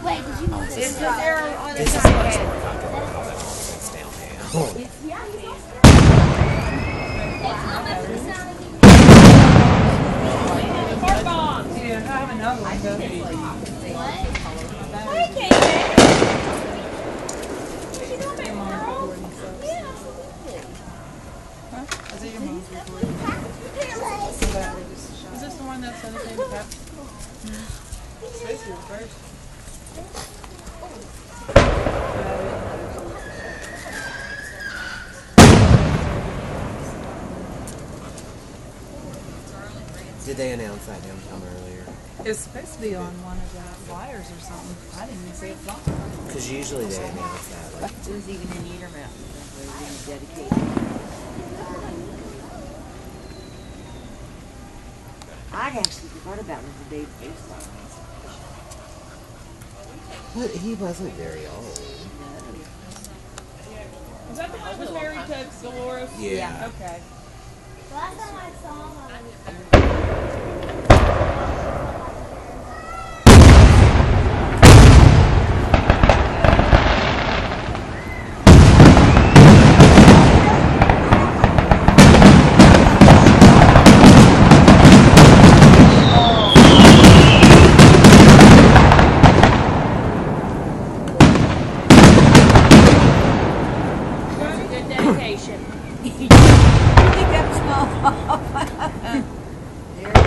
Wait, did you move It's this? just arrow on the This is side. much more comfortable than the one sits downhill. Fart bombs. Yeah, I have another one though. Hey, Kate. What you doing, baby girl? Yeah, absolutely. Is it your mom's recording? Is this the one that's on the same cup? This is first. Did they announce that downtown earlier? It's supposed to be on one of the flyers or something. I didn't even see it fly. Because usually they announce that. Like, It was even in Eater Mountain that they were going to dedicate it. I'd actually forgot about it the day of baseball. but he wasn't very old. Is that the one that was married to Dolores? Yeah. Okay. Last time I saw him, That was a good dedication. I think that was small. There you go.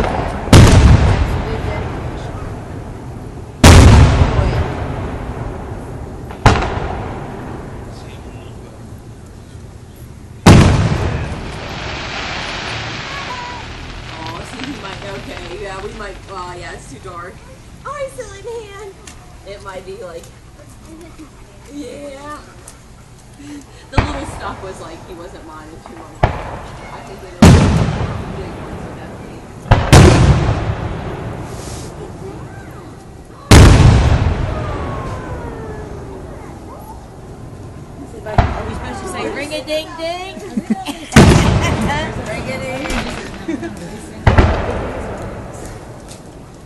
That's a good dedication. Oh, so he might, okay, yeah, we might, yeah, it's too dark. Oh, silly man. It might be like, yeah. The little stuff was like, he wasn't minding too much. I think it is the big ones, so definitely. Are we supposed to say ring a ding ding? Ring a ding.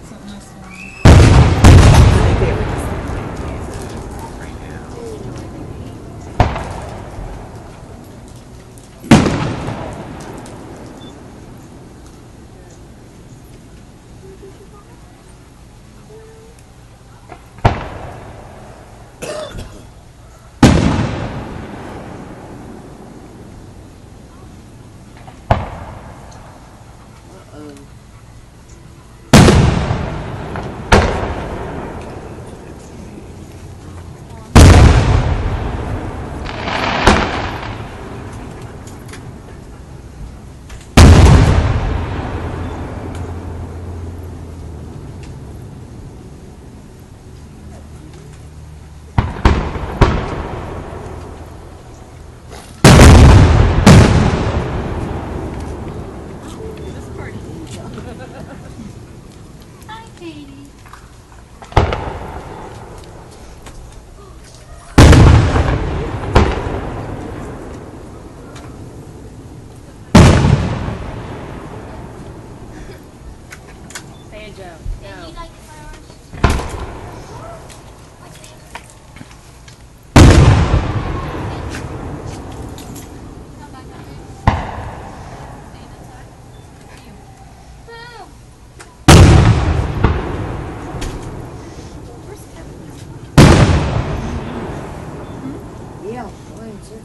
Something else. I think they were just right now. hi, Katie. Banjo. And you like the flowers? Come back up here. Stand outside. Boom. Yeah, why is it?